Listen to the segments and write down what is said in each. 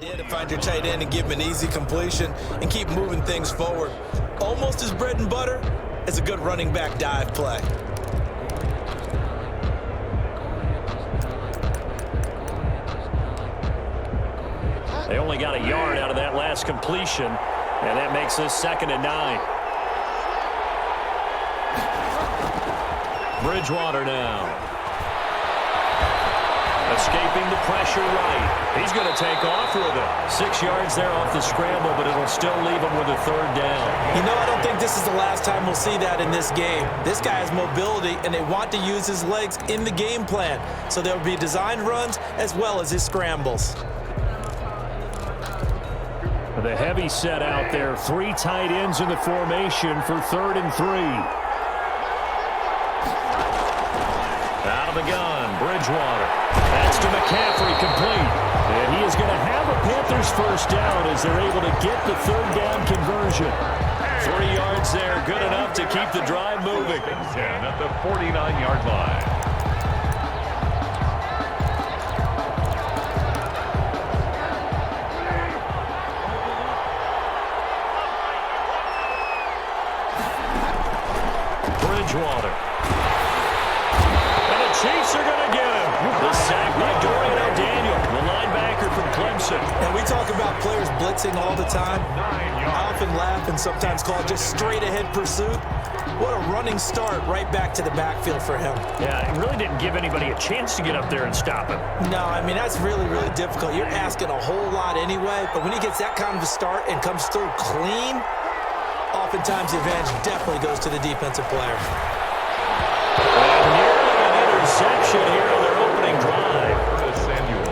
Yeah, to find your tight end and give him an easy completion and keep moving things forward. Almost as bread and butter as a good running back dive play. They only got a yard out of that last completion, and that makes this 2nd and 9. Bridgewater now. Escaping the pressure right. He's going to take off with it. 6 yards there off the scramble, but it'll still leave him with a 3rd down. You know, I don't think this is the last time we'll see that in this game. This guy has mobility, and they want to use his legs in the game plan. So there will be designed runs as well as his scrambles. The heavy set out there. 3 tight ends in the formation for 3rd and 3. Out of the gun, Bridgewater. That's to McCaffrey, complete. And he is going to have a Panthers 1st down as they're able to get the 3rd down conversion. 3 yards there, good enough to keep the drive moving. 10 at the 49-yard line. Bridgewater. And the Chiefs are going to get him. The sack by Dorian O'Daniel, the linebacker from Clemson. And we talk about players blitzing all the time. I often laugh and sometimes call it just straight-ahead pursuit. What a running start right back to the backfield for him. Yeah, it really didn't give anybody a chance to get up there and stop him. No, I mean, that's really, really difficult. You're asking a whole lot anyway, but when he gets that kind of a start and comes through clean, oftentimes the advantage definitely goes to the defensive player. And nearly an interception here on their opening drive.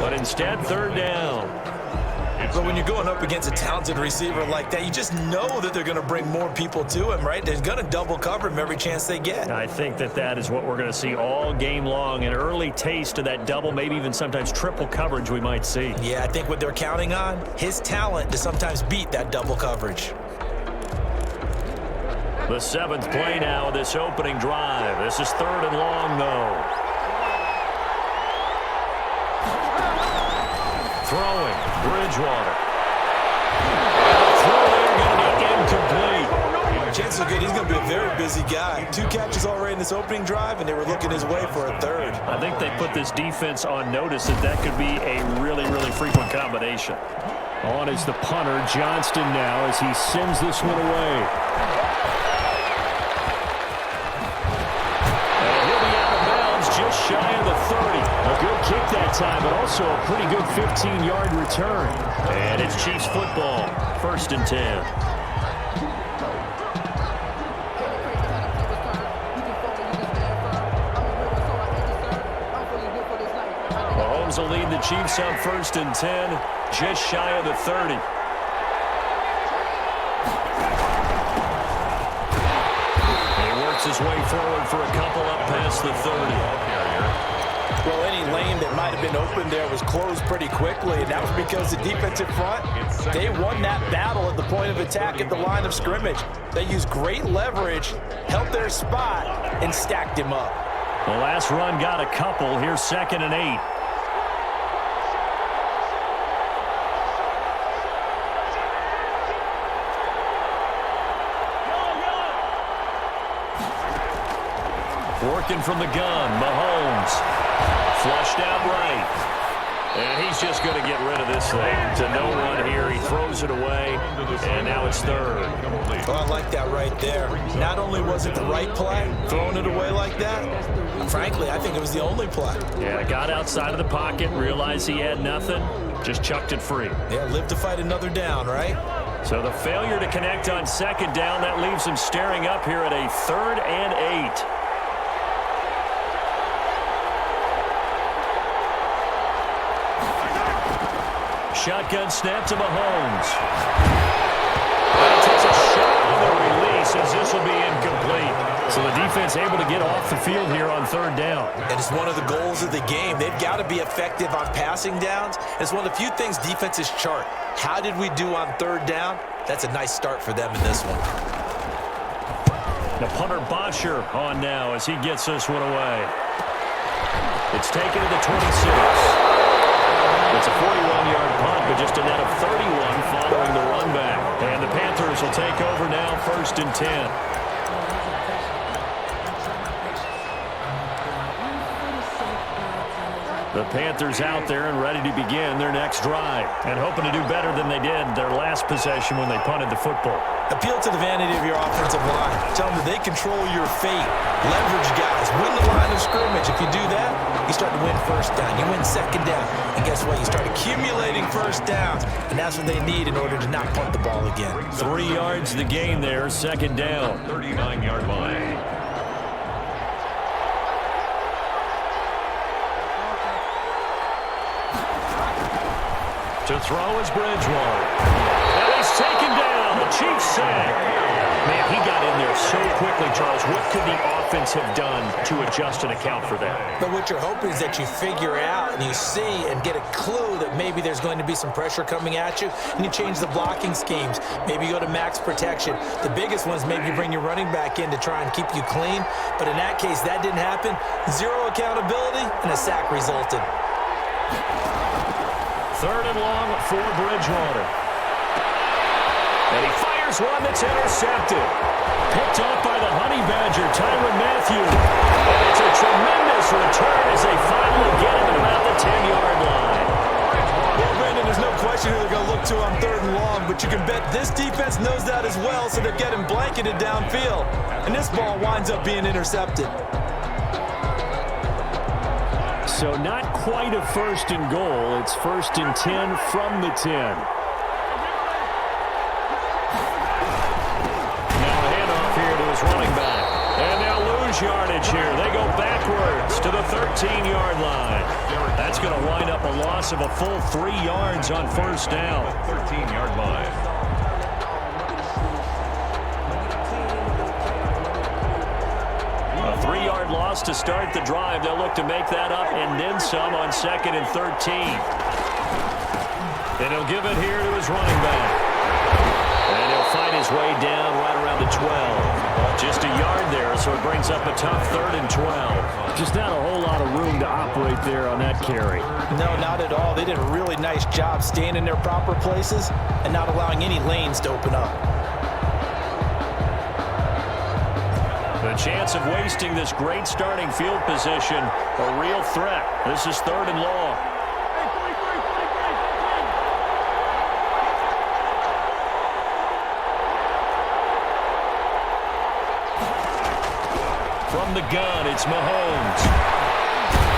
But instead, 3rd down. But when you're going up against a talented receiver like that, you just know that they're going to bring more people to him, right? They're going to double cover him every chance they get. I think that is what we're going to see all game long. An early taste of that double, maybe even sometimes triple coverage we might see. Yeah, I think what they're counting on, his talent to sometimes beat that double coverage. The 7th play now of this opening drive. This is 3rd and long, though. Throwing, Bridgewater. Throw there, going to be incomplete. Chances are good he's going to be a very busy guy. 2 catches already in this opening drive, and they were looking his way for a 3rd. I think they put this defense on notice that could be a really, really frequent combination. On is the punter, Johnston now, as he sends this one away. Just shy of the 30. A good kick that time, but also a pretty good 15-yard return. And it's Chiefs football, 1st and 10. Mahomes will lead the Chiefs up 1st and 10, just shy of the 30. He works his way forward for a couple up past the 30. Well, any lane that might have been open there was closed pretty quickly, and that was because the defensive front, they won that battle at the point of attack at the line of scrimmage. They used great leverage, held their spot, and stacked him up. The last run got a couple. Here's 2nd and 8. Working from the gun, Mahomes. Flushed out right. And he's just going to get rid of this thing. To no one here. He throws it away. And now it's 3rd. Oh, I like that right there. Not only was it the right play, throwing it away like that, frankly, I think it was the only play. Yeah, got outside of the pocket, realized he had nothing, just chucked it free. Yeah, live to fight another down, right? So the failure to connect on 2nd down, that leaves him staring up here at a 3rd and 8. Shotgun snap to Mahomes. That takes a shot on the release as this will be incomplete. So the defense able to get off the field here on 3rd down. And it's one of the goals of the game. They've got to be effective on passing downs. It's one of the few things defenses chart. How did we do on 3rd down? That's a nice start for them in this one. The punter Bosher on now as he gets this one away. It's taken to the 26. It's a 41-yard punt, but just a net of 31 following the run back. And the Panthers will take over now, 1st and 10. The Panthers out there and ready to begin their next drive and hoping to do better than they did their last possession when they punted the football. Appeal to the vanity of your offensive line. Tell them that they control your fate. Leverage guys. Win the line of scrimmage. If you do that, you start to win first down. You win second down. And guess what? You start accumulating first downs. And that's what they need in order to not punt the ball again. 3 yards the gain there, 2nd down. 39-yard line. To throw is Bridgewater. And he's taken down. The Chiefs sack. Man, he got in there so quickly, Charles. What could the offense have done to adjust and account for that? But what you're hoping is that you figure out and you see and get a clue that maybe there's going to be some pressure coming at you, and you change the blocking schemes. Maybe you go to max protection. The biggest one is maybe you bring your running back in to try and keep you clean. But in that case, that didn't happen. 0 accountability, and a sack resulted. 3rd and long for Bridgewater. And he fires one that's intercepted. Picked off by the Honey Badger, Tyrann Mathieu. And it's a tremendous return as they finally get him at about the 10-yard line. Well, Brandon, there's no question who they're going to look to on 3rd and long, but you can bet this defense knows that as well, so they're getting blanketed downfield. And this ball winds up being intercepted. So not quite a 1st and goal. It's 1st and 10 from the 10. Now a handoff here to his running back. And they'll lose yardage here. They go backwards to the 13-yard line. That's going to wind up a loss of a full 3 yards on 1st down. 13-yard line. A 3-yard loss to start the drive. They'll look to make that up and then some on 2nd and 13. And he'll give it here to his running back. And he'll find his way down right around the 12. Just a yard there, so it brings up a tough 3rd and 12. Just not a whole lot of room to operate there on that carry. No, not at all. They did a really nice job staying in their proper places and not allowing any lanes to open up. The chance of wasting this great starting field position, a real threat. This is 3rd and long. From the gun, it's Mahomes.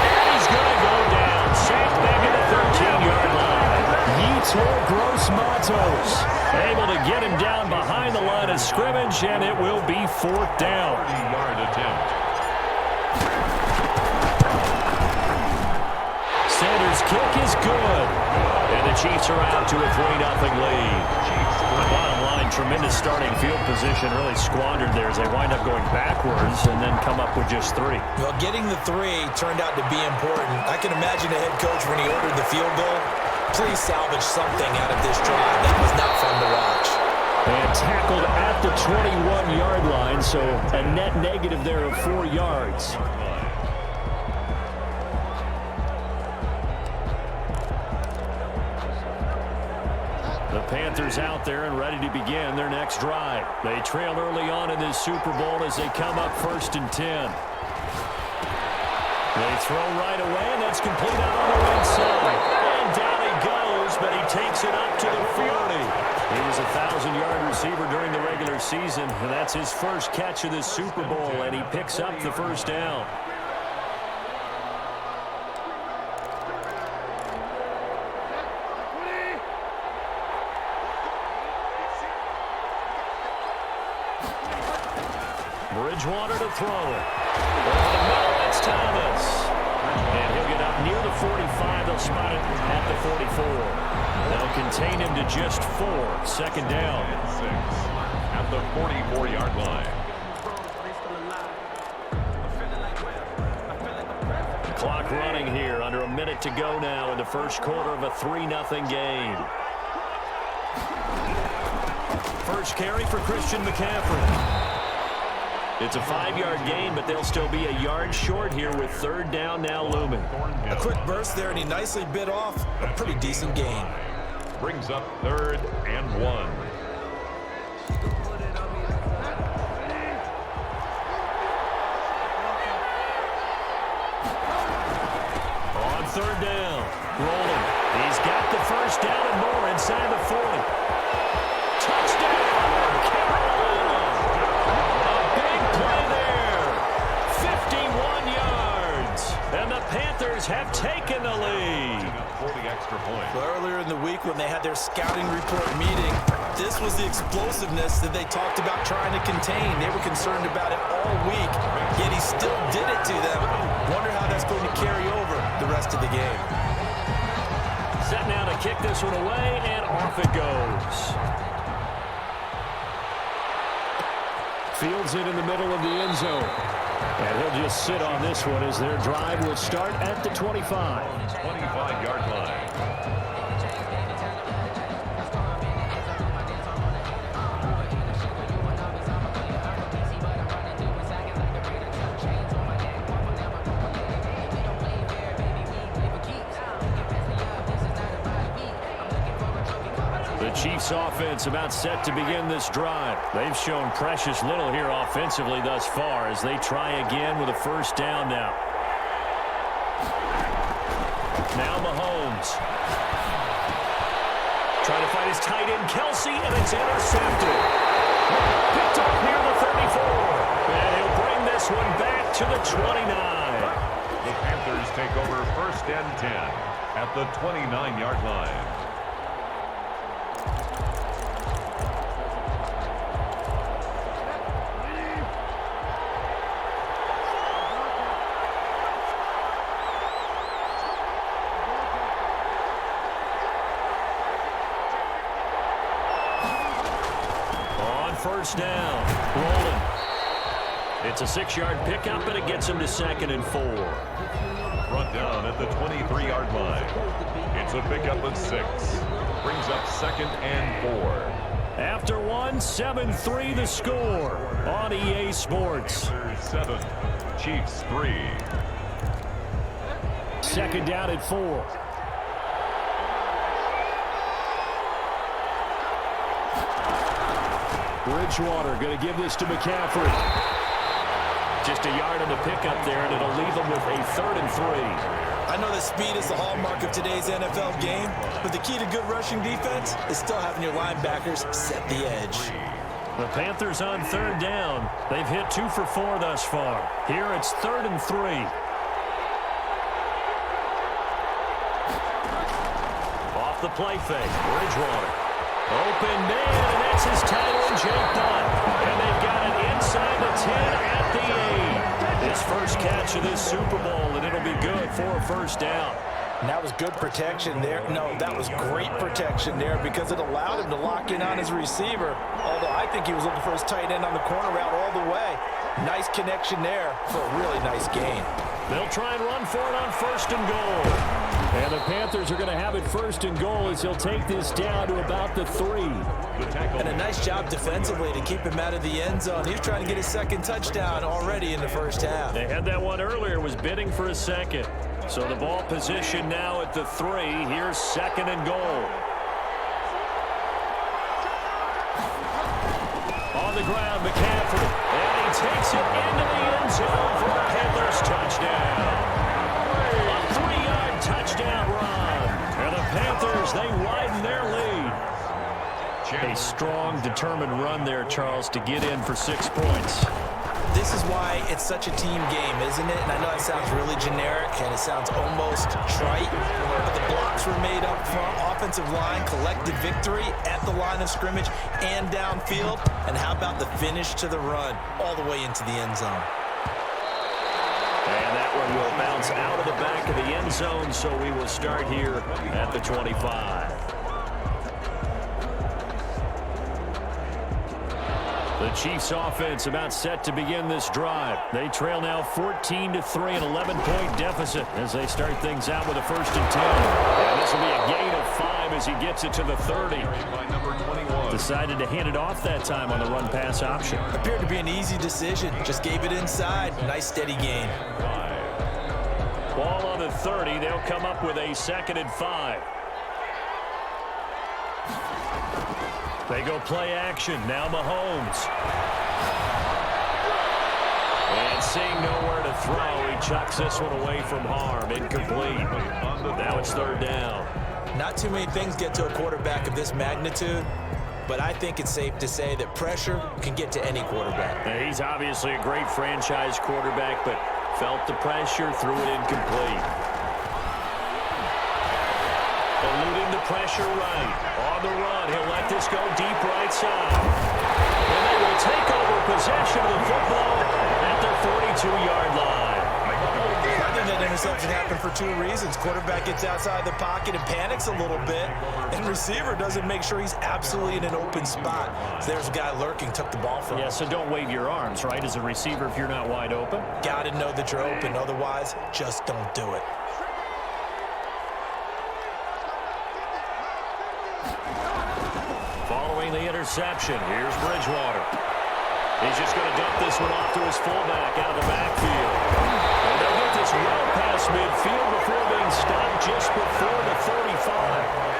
And he's going to go down. Sacked back at the 13-yard line. Yetur Gross-Matos able to get him down behind the line of scrimmage, and it will be 4th down. 30-yard attempt. Sanders' kick is good. And the Chiefs are out to a 3-0 lead. The bottom line, tremendous starting field position, really squandered there as they wind up going backwards and then come up with just 3. Well, getting the 3 turned out to be important. I can imagine the head coach when he ordered the field goal. Please salvage something out of this drive. That was not fun to watch. And tackled at the 21-yard line, so a net negative there of 4 yards. The Panthers out there and ready to begin their next drive. They trail early on in this Super Bowl as they come up 1st and 10. They throw right away, and that's complete out on the right side. And down he goes, but he takes it up to the 40. He was a 1,000-yard receiver during the regular season, and that's his first catch of this Super Bowl, and he picks up the 1st down. Bridgewater to throw it. Over the middle, it's Thomas. And he'll get up near the 45. They'll spot it at the 44. They'll contain him to just 4. 2nd down. 6 at the 44-yard line. Clock running here. Under a minute to go now in the first quarter of a 3-0 game. First carry for Christian McCaffrey. It's a 5-yard gain, but they'll still be a yard short here with third down now looming. A quick burst there, and he nicely bit off a pretty decent gain. Brings up 3rd and 1. On third down, rolling. He's got the first down and more inside the 40. Touchdown, Carolina! A big play there. 51 yards. And the Panthers have taken the lead. 40 extra points. Earlier in the week when they had their scouting report meeting, this was the explosiveness that they talked about trying to contain. They were concerned about it all week, yet he still did it to them. Wonder how that's going to carry over the rest of the game. Set now to kick this one away, and off it goes. Fields it in the middle of the end zone. And he'll just sit on this one as their drive will start at the 25. 25-yard line. The Chiefs offense about set to begin this drive. They've shown precious little here offensively thus far as they try again with a first down now. Now Mahomes. Trying to find his tight end, Kelsey, and it's intercepted. Picked up near the 34. And he'll bring this one back to the 29. The Panthers take over 1st and 10 at the 29-yard line. First down, rolling. It's a 6-yard pickup, and it gets him to 2nd and 4. Brought down at the 23-yard line. It's a pickup of 6. Brings up 2nd and 4. After one, 7-3 the score on EA Sports. 7, Chiefs 3. 2nd down at 4. Bridgewater going to give this to McCaffrey. Just a yard on the pickup there, and it'll leave them with a 3rd and 3. I know that speed is the hallmark of today's NFL game, but the key to good rushing defense is still having your linebackers set the edge. The Panthers on 3rd down. They've hit 2 for 4 thus far. Here it's 3rd and 3. Off the play fake, Bridgewater. Open man, and that's his tight end, Jake Dunn. And they've got it inside the 10 at the 8. His first catch of this Super Bowl, and it'll be good for a first down. And that was good protection there. No, that was great protection there because it allowed him to lock in on his receiver. Although I think he was looking for his tight end on the corner route all the way. Nice connection there for a really nice gain. They'll try and run for it on 1st and goal. And the Panthers are going to have it 1st and goal as he'll take this down to about the 3. And a nice job defensively to keep him out of the end zone. He was trying to get his 2nd touchdown already in the first half. They had that one earlier, was bidding for a 2nd. So the ball position now at the 3. Here's 2nd and goal. On the ground, McCaffrey. And he takes it into the end zone for a Panthers touchdown. A 3-yard touchdown run. And the Panthers, they widen their lead. A strong, determined run there, Charles, to get in for 6 points. This is why it's such a team game, isn't it? And I know it sounds really generic and it sounds almost trite, but the blocks were made up front. Offensive line collected victory at the line of scrimmage and downfield. And how about the finish to the run all the way into the end zone? And that one will bounce out of the back of the end zone, so we will start here at the 25. The Chiefs offense about set to begin this drive. They trail now 14-3, an 11-point deficit as they start things out with a 1st and 10. And this will be a gain of 5 as he gets it to the 30. By number 21. Decided to hand it off that time on the run-pass option. Appeared to be an easy decision. Just gave it inside. Nice steady gain. Ball on the 30. They'll come up with a 2nd and 5. They go play action. Now Mahomes. And seeing nowhere to throw, he chucks this one away from harm. Incomplete. Now it's 3rd down. Not too many things get to a quarterback of this magnitude, but I think it's safe to say that pressure can get to any quarterback. Now, he's obviously a great franchise quarterback, but felt the pressure, threw it incomplete. Eluding the pressure right. On the run, he'll let this go deep right side. And they will take over possession of the football at their 42-yard line. I think that interception happened for 2 reasons. Quarterback gets outside the pocket and panics a little bit, and receiver doesn't make sure he's absolutely in an open spot. So there's a guy lurking, took the ball from him. Yeah, so don't wave your arms, right, as a receiver if you're not wide open. Got to know that you're open. Otherwise, just don't do it. Following the interception, here's Bridgewater. He's just going to dump this one off to his fullback out of the backfield. And they'll get this well past midfield before being stopped just before the 35.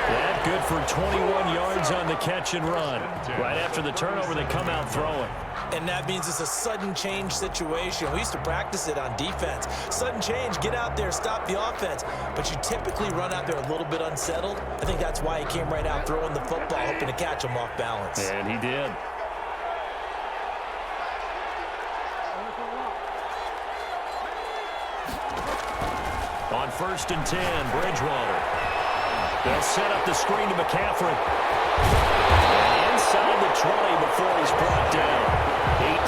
That good for 21 yards on the catch and run. Right after the turnover, they come out throwing. And that means it's a sudden change situation. We used to practice it on defense. Sudden change, get out there, stop the offense. But you typically run out there a little bit unsettled. I think that's why he came right out throwing the football, hoping to catch him off balance. And he did. On 1st and 10, Bridgewater. They'll set up the screen to McCaffrey. And inside the 20 before he's brought down.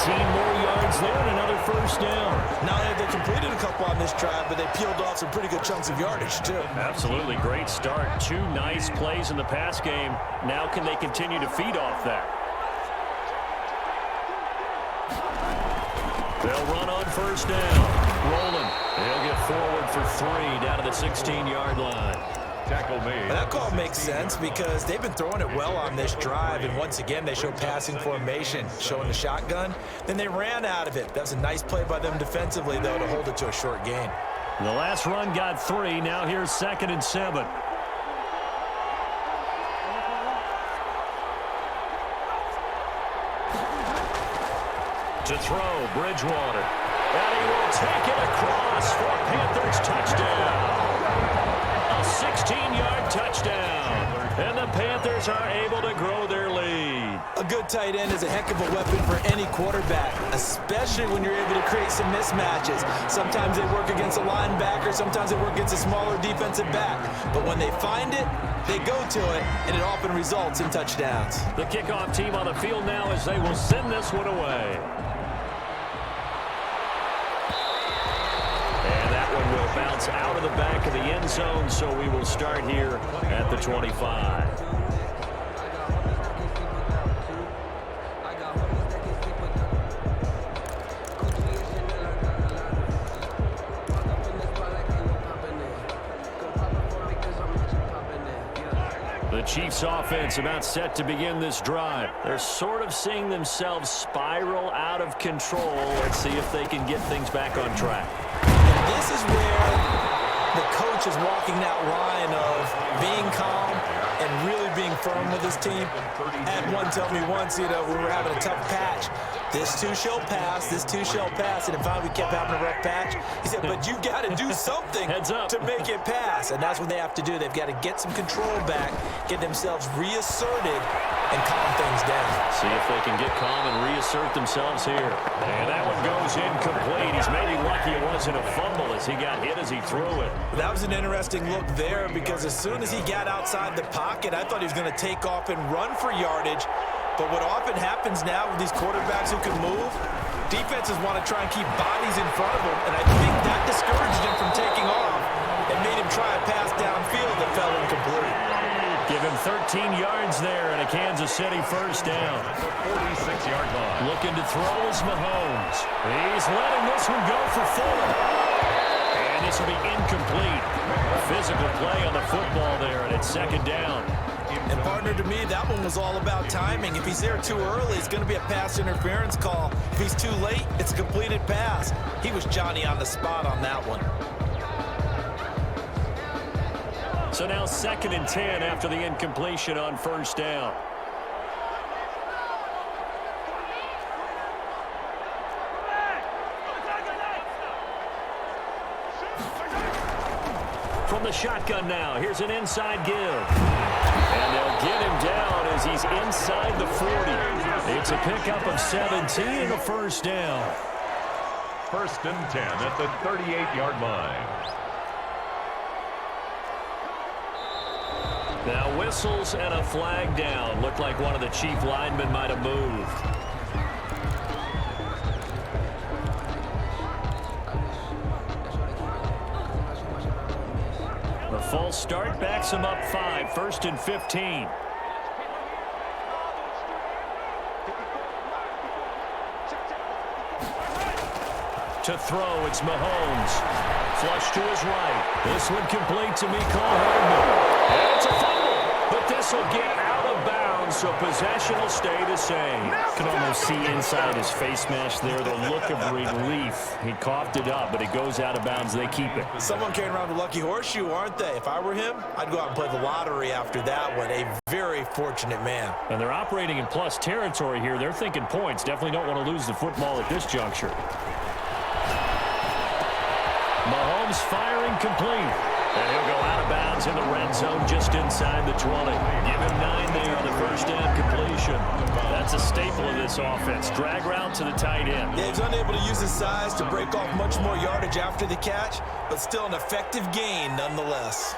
18 more yards there and another 1st down. Not only have they completed a couple on this drive, but they peeled off some pretty good chunks of yardage, too. Absolutely great start. 2 nice plays in the pass game. Now can they continue to feed off that? They'll run on 1st down. Rolling. He'll get forward for 3 down to the 16-yard line. Tackle made. That call makes sense because they've been throwing it well on this drive, and once again they show passing formation, showing the shotgun. Then they ran out of it. That was a nice play by them defensively, though, to hold it to a short gain. The last run got 3. Now here's 2nd and 7. To throw, Bridgewater. And he will take it across for a Panthers touchdown. A 16-yard touchdown. And the Panthers are able to grow their lead. A good tight end is a heck of a weapon for any quarterback, especially when you're able to create some mismatches. Sometimes they work against a linebacker, sometimes they work against a smaller defensive back. But when they find it, they go to it, and it often results in touchdowns. The kickoff team on the field now as they will send this one away. Will bounce out of the back of the end zone, so we will start here at the 25. The Chiefs offense about set to begin this drive. They're sort of seeing themselves spiral out of control. Let's see if they can get things back on track. This is where the coach is walking that line of being calm and really being firm with his team. I had one tell me once, we were having a tough patch. This too shall pass, this too shall pass. And finally we kept having a rough patch. He said, but you got to do something to make it pass. And that's what they have to do. They've got to get some control back, get themselves reasserted, and calm things down. See if they can get calm and reassert themselves here. And that one goes incomplete. He's maybe lucky it wasn't a fumble as he got hit as he threw it. That was an interesting look there because as soon as he got outside the pocket, I thought he was going to take off and run for yardage. But what often happens now with these quarterbacks who can move, defenses want to try and keep bodies in front of them, and I think that discouraged him from taking off and made him try a pass downfield that fell incomplete. Give him 13 yards there and a Kansas City 1st down. 46-yard line. Looking to throw is Mahomes. He's letting this one go for 4. And this will be incomplete. A physical play on the football there, and it's 2nd down. And partner, to me, that one was all about timing. If he's there too early, it's going to be a pass interference call. If he's too late, it's a completed pass. He was Johnny on the spot on that one. So now 2nd and 10 after the incompletion on first down. From the shotgun now, here's an inside give. And they'll get him down as he's inside the 40. It's a pickup of 17 and a first down. 1st and 10 at the 38-yard line. Now whistles and a flag down. Looked like one of the chief linemen might have moved. The false start backs him up 5. 1st and 15. To throw, it's Mahomes. Flush to his right. This one complete to Mecole Hardman. And it's a fumble, but this will get out of bounds, so possession will stay the same. You can almost see inside his face mask there the look of relief. He coughed it up, but it goes out of bounds. They keep it. Someone carrying around the lucky horseshoe, aren't they? If I were him, I'd go out and play the lottery after that one. A very fortunate man. And they're operating in plus territory here. They're thinking points. Definitely don't want to lose the football at this juncture. Mahomes firing complete. And he'll go out of bounds in the red zone just inside the 20. Give him 9 there on the first down completion. That's a staple of this offense. Drag route to the tight end. Yeah, he's unable to use his size to break off much more yardage after the catch, but still an effective gain nonetheless.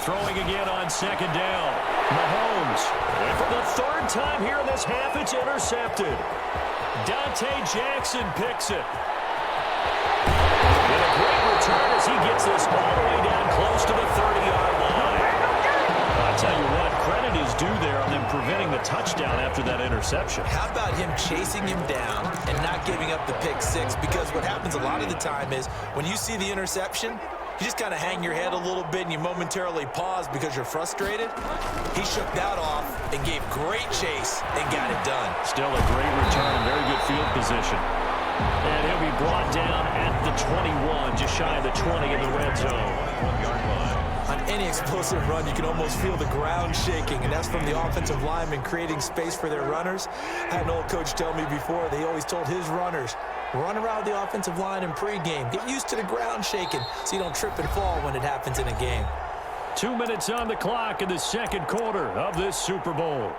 Throwing again on 2nd down. Mahomes. And for the 3rd time here in this half, it's intercepted. Dante Jackson picks it. And a great return as he gets this all the way down close to the 30-yard line. I'll tell you what, credit is due there on them preventing the touchdown after that interception. How about him chasing him down and not giving up the pick 6? Because what happens a lot of the time is when you see the interception, you just kind of hang your head a little bit and you momentarily pause because you're frustrated. He shook that off and gave great chase and got it done. Still a great return, very good field position. And he'll be brought down at the 21, just shy of the 20 in the red zone. On any explosive run, you can almost feel the ground shaking, and that's from the offensive linemen creating space for their runners. I had an old coach tell me before, they always told his runners, run around the offensive line in pregame. Get used to the ground shaking so you don't trip and fall when it happens in a game. 2 minutes on the clock in the 2nd quarter of this Super Bowl.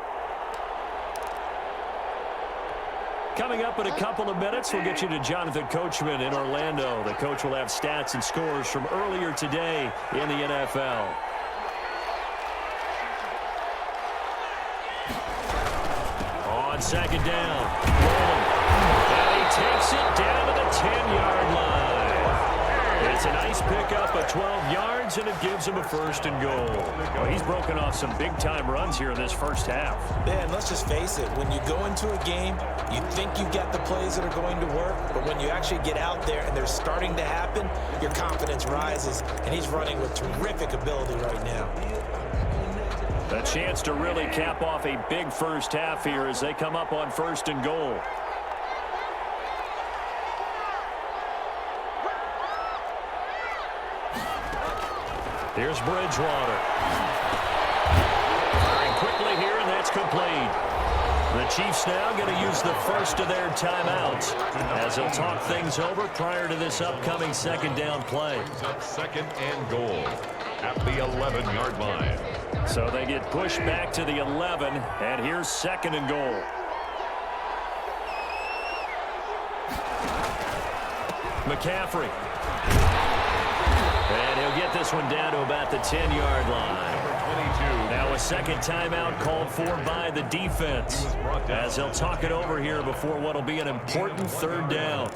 Coming up in a couple of minutes, we'll get you to Jonathan Coachman in Orlando. The coach will have stats and scores from earlier today in the NFL. On 2nd down, rolling. And he takes it down to the 10-yard line. It's a nice pickup of 12 yards, and it gives him a 1st and goal. Well, he's broken off some big-time runs here in this first half. Yeah, and let's just face it, when you go into a game, you think you've got the plays that are going to work, but when you actually get out there and they're starting to happen, your confidence rises, and he's running with terrific ability right now. A chance to really cap off a big first half here as they come up on 1st and goal. Here's Bridgewater. Firing quickly here, and that's complete. The Chiefs now going to use the first of their timeouts as they'll talk things over prior to this upcoming 2nd down play. Up 2nd and goal at the 11-yard line. So they get pushed back to the 11, and here's 2nd and goal. McCaffrey. And he'll get this one down to about the 10-yard line. Now a 2nd timeout called for by the defense as they'll talk it over here before what will be an important 3rd down.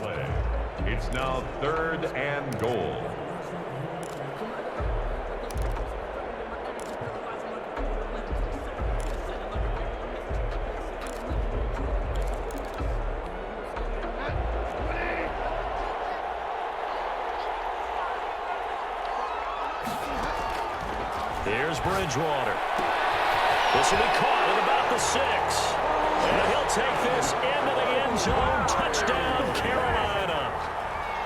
It's now 3rd and goal. Bridgewater. This will be caught at about the 6. And he'll take this into the end zone. Touchdown, Carolina.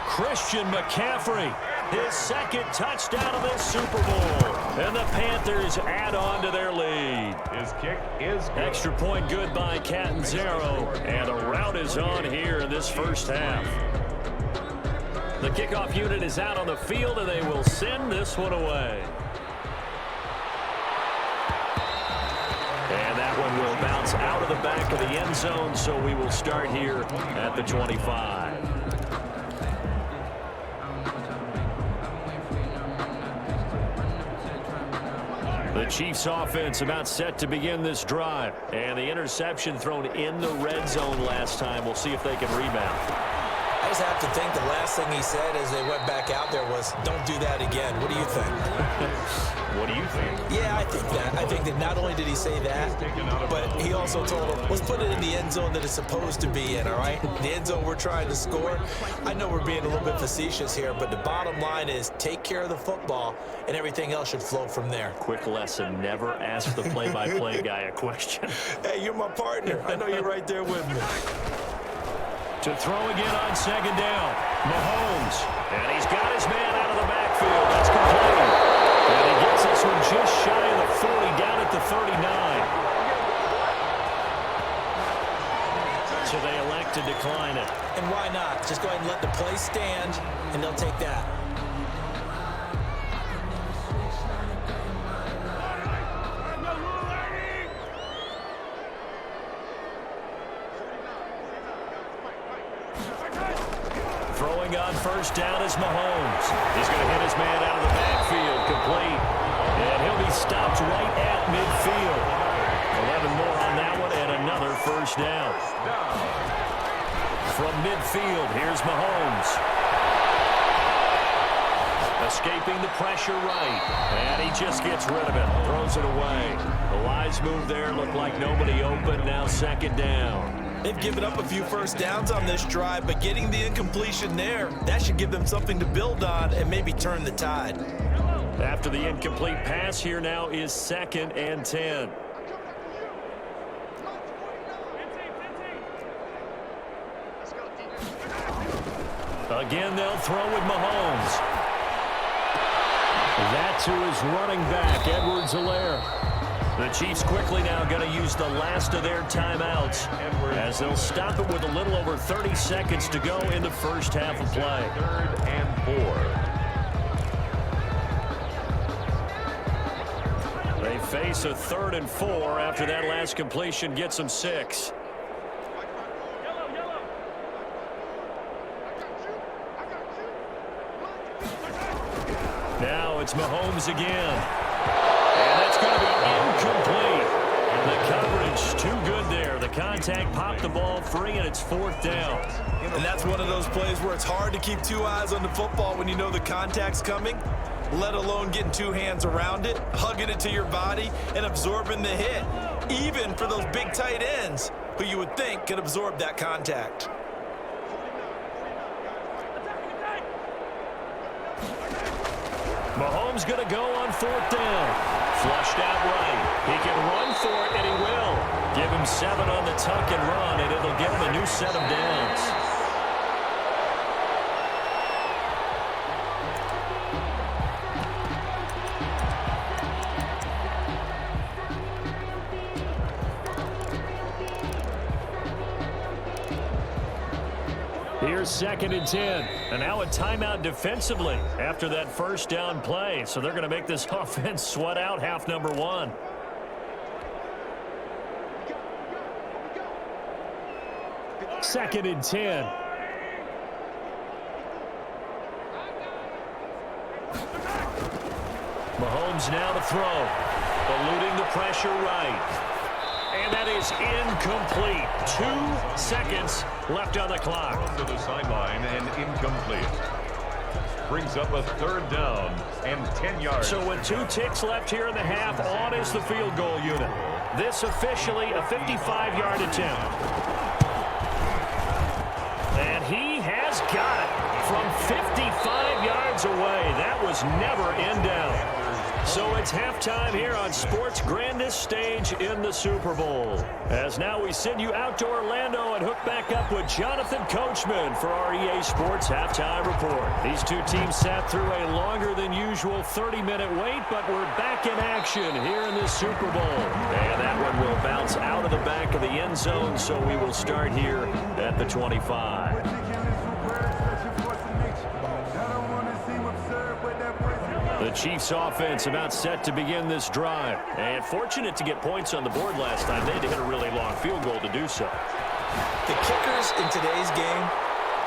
Christian McCaffrey, his second touchdown of this Super Bowl. And the Panthers add on to their lead. His kick is good. Extra point good by Catanzaro. And the rout is on here in this first half. The kickoff unit is out on the field, and they will send this one away. And that one will bounce out of the back of the end zone, so we will start here at the 25. The Chiefs offense about set to begin this drive. And the interception thrown in the red zone last time. We'll see if they can rebound. I just have to think the last thing he said as they went back out there was, don't do that again. What do you think? What do you think? Yeah, I think that. I think that not only did he say that, but he also told him, let's put it in the end zone that it's supposed to be in, all right? The end zone we're trying to score. I know we're being a little bit facetious here, but the bottom line is take care of the football, and everything else should flow from there. Quick lesson, never ask the play-by-play guy a question. Hey, you're my partner. I know you're right there with me. To throw again on second down, Mahomes. And he's got his man out of the backfield. That's complete. And he gets this one just shy of the 40, down at the 39. So they elect to decline it. And why not? Just go ahead and let the play stand, and they'll take that. Throwing on first down is Mahomes. He's going to hit his man out of the backfield, complete. And he'll be stopped right at midfield. 11 more on that one, and another first down. From midfield, here's Mahomes. Escaping the pressure right. And he just gets rid of it, throws it away. The wise move there, looked like nobody open, now second down. They've given up a few first downs on this drive, but getting the incompletion there, that should give them something to build on and maybe turn the tide. After the incomplete pass, here now is 2nd and 10. Again, they'll throw with Mahomes. That to his running back, Edwards-Helaire. The Chiefs quickly now going to use the last of their timeouts as they'll stop it with a little over 30 seconds to go in the first half of play. 3rd and 4. They face a 3rd and 4 after that last completion gets them 6. Now it's Mahomes again. And that's going to be incomplete. The coverage too good there. The contact popped the ball free, and it's 4th down. And that's one of those plays where it's hard to keep two eyes on the football when you know the contact's coming, let alone getting two hands around it, hugging it to your body, and absorbing the hit, even for those big tight ends who you would think could absorb that contact. Mahomes going to go on 4th down. Flushed out right. He can run for it, and he will. Give him 7 on the tuck and run, and it'll give him a new set of downs. Here's 2nd and 10. And now a timeout defensively after that first down play. So they're going to make this offense sweat out half number 1. Second and 10. Mahomes now to throw. Eluding the pressure right. And that is incomplete. 2 seconds left on the clock. To the sideline and incomplete. Brings up a 3rd down and 10 yards. So with 2 ticks left here in the half, on is the field goal unit. This officially a 55-yard attempt. And he has got it from 55 yards away. That was never in doubt. So it's halftime here on sports' grandest stage in the Super Bowl. As now we send you out to Orlando and hook back up with Jonathan Coachman for our EA Sports Halftime Report. These two teams sat through a longer than usual 30-minute wait, but we're back in action here in this Super Bowl. And that one will bounce out of the back of the end zone, so we will start here at the 25. The Chiefs offense about set to begin this drive. And fortunate to get points on the board last time. They had to hit a really long field goal to do so. The kickers in today's game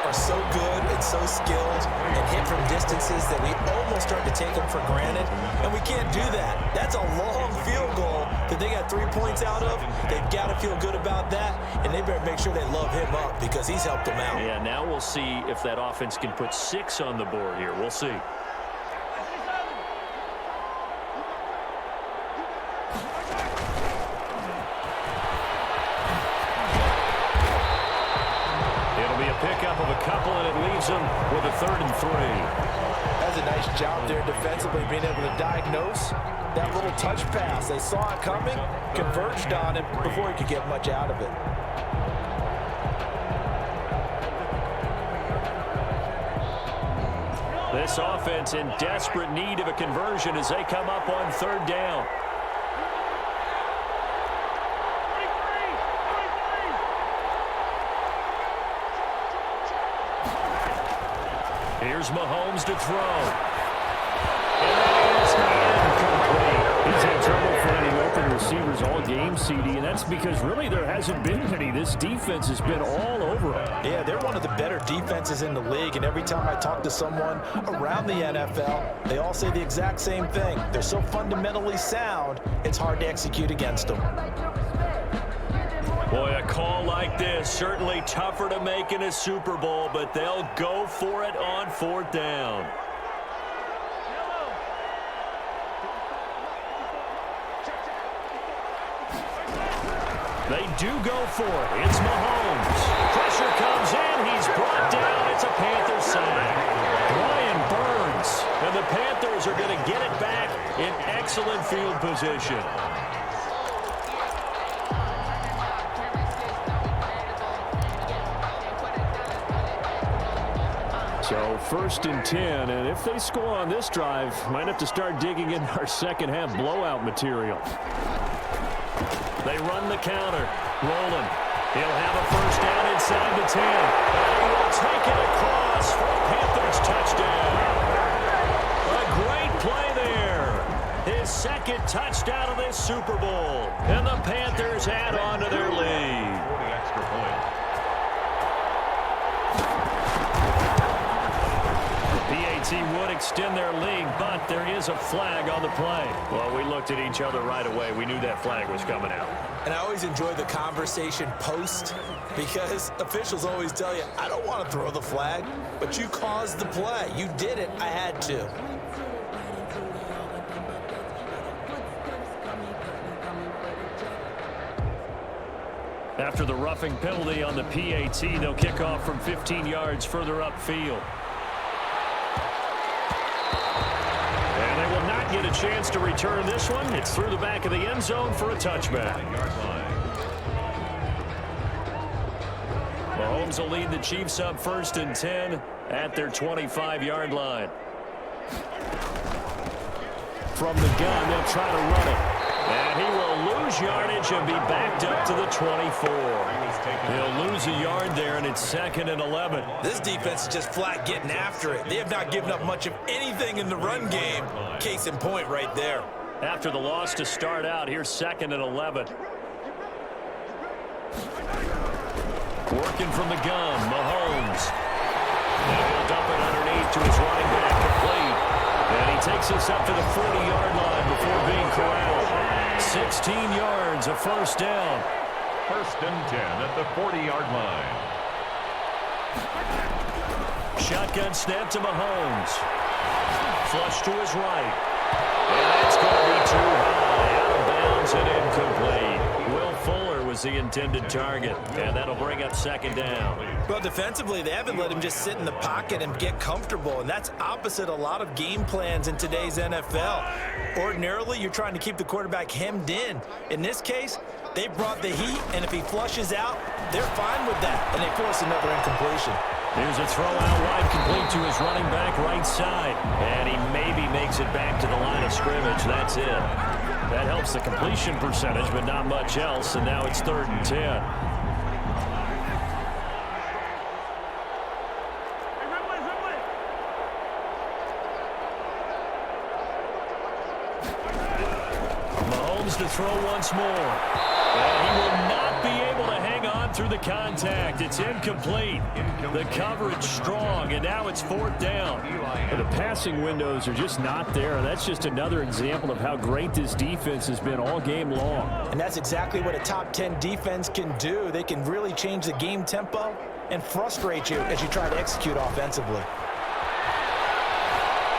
are so good and so skilled and hit from distances that we almost start to take them for granted. And we can't do that. That's a long field goal that they got 3 points out of. They've got to feel good about that. And they better make sure they love him up because he's helped them out. Yeah, now we'll see if that offense can put 6 on the board here. We'll see. Pickup of a couple, and it leaves them with a 3rd and 3. That's a nice job there defensively, being able to diagnose that little touch pass. They saw it coming, converged on it before he could get much out of it. This offense in desperate need of a conversion as they come up on 3rd down. Here's Mahomes to throw. And that is incomplete. He's had trouble finding open receivers all game, CD, and that's because really there hasn't been any. This defense has been all over him. Yeah, they're one of the better defenses in the league, and every time I talk to someone around the NFL, they all say the exact same thing. They're so fundamentally sound, it's hard to execute against them. Boy, a call like this, certainly tougher to make in a Super Bowl, but they'll go for it on 4th down. They do go for it. It's Mahomes. Pressure comes in. He's brought down. It's a Panthers sack. Brian Burns. And the Panthers are going to get it back in excellent field position. So 1st and 10, and if they score on this drive, might have to start digging in our second half blowout material. They run the counter. Rolling. He'll have a 1st down inside the 10. And he will take it across for a Panthers touchdown. A great play there. His 2nd touchdown of this Super Bowl. And the Panthers add on to their lead. 40 extra points. PAT would extend their lead, but there is a flag on the play. Well, we looked at each other right away. We knew that flag was coming out. And I always enjoy the conversation post because officials always tell you, I don't want to throw the flag, but you caused the play. You did it. I had to. After the roughing penalty on the PAT, they'll kick off from 15 yards further upfield. And they will not get a chance to return this one. It's through the back of the end zone for a touchback. Mahomes will lead the Chiefs up 1st and 10 at their 25-yard line. From the gun, they'll try to run it. And he will lose yardage and be backed up to the 24. He'll lose a yard there, and it's 2nd and 11. This defense is just flat getting after it. They have not given up much of anything in the run game. Case in point right there. After the loss to start out, here's 2nd and 11. Working from the gun, Mahomes. And he'll dump it underneath to his running back, complete. And he takes us up to the 40-yard line before being corralled. 16 yards, a 1st down. 1st and 10 at the 40-yard line. Shotgun snap to Mahomes. Flush to his right. And it's going to be too high. Out of bounds and incomplete. Will Fuller was was the intended target, and that'll bring up second down. Well, defensively, they haven't let him just sit in the pocket and get comfortable, and that's opposite a lot of game plans in today's NFL. Ordinarily, you're trying to keep the quarterback hemmed in. In this case, they brought the heat, and if he flushes out, they're fine with that, and they force another incompletion. Here's a throw out wide, complete to his running back right side, and he maybe makes it back to the line of scrimmage. That's it. That helps the completion percentage, but not much else, and now it's 3rd and 10. To throw once more. And he will not be able to hang on through the contact. It's incomplete. The coverage strong, and now it's 4th down. And the passing windows are just not there. That's just another example of how great this defense has been all game long. And that's exactly what a top 10 defense can do. They can really change the game tempo and frustrate you as you try to execute offensively.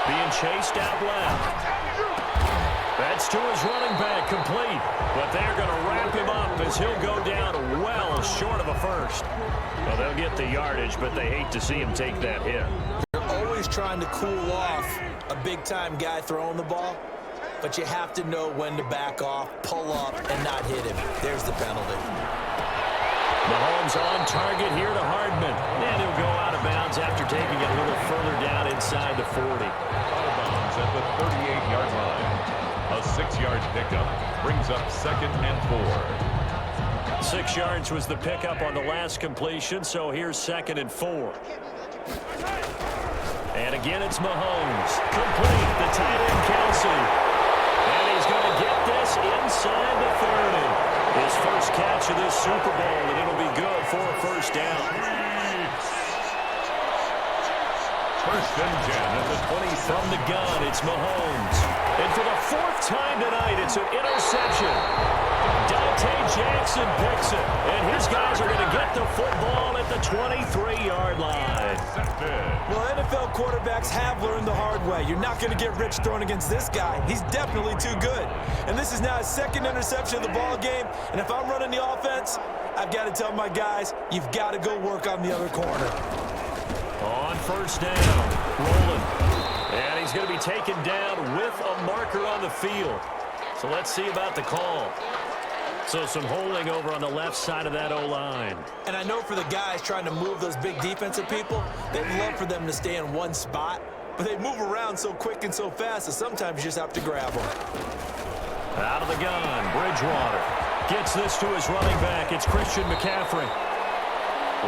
Being chased out left. That's to his running back, complete. But they're going to wrap him up as he'll go down well short of a first. Well, they'll get the yardage, but they hate to see him take that hit. You're always trying to cool off a big-time guy throwing the ball, but you have to know when to back off, pull up, and not hit him. There's the penalty. Mahomes on target here to Hardman. And he'll go out of bounds after taking it a little further down inside the 40. Out of bounds at the 38-yard line. A 6-yard pickup brings up 2nd and 4. 6 yards was the pickup on the last completion, so here's 2nd and 4. And again, it's Mahomes. Complete, the tight end, Kelsey. And he's going to get this inside the 30. His first catch of this Super Bowl, and it'll be good for a first down. 1st and 10 at the 27. From the gun, it's Mahomes. And for the 4th time tonight, it's an interception. Dante Jackson picks it. And his guys are going to get the football at the 23-yard line. Well, NFL quarterbacks have learned the hard way. You're not going to get rich throwing against this guy. He's definitely too good. And this is now his 2nd interception of the ball game. And if I'm running the offense, I've got to tell my guys, you've got to go work on the other corner. On 1st down, rolling. And he's going to be taken down with a marker on the field. So let's see about the call. So some holding over on the left side of that O-line. And I know for the guys trying to move those big defensive people, they'd love for them to stay in one spot. But they move around so quick and so fast that sometimes you just have to grab them. Out of the gun, Bridgewater gets this to his running back. It's Christian McCaffrey.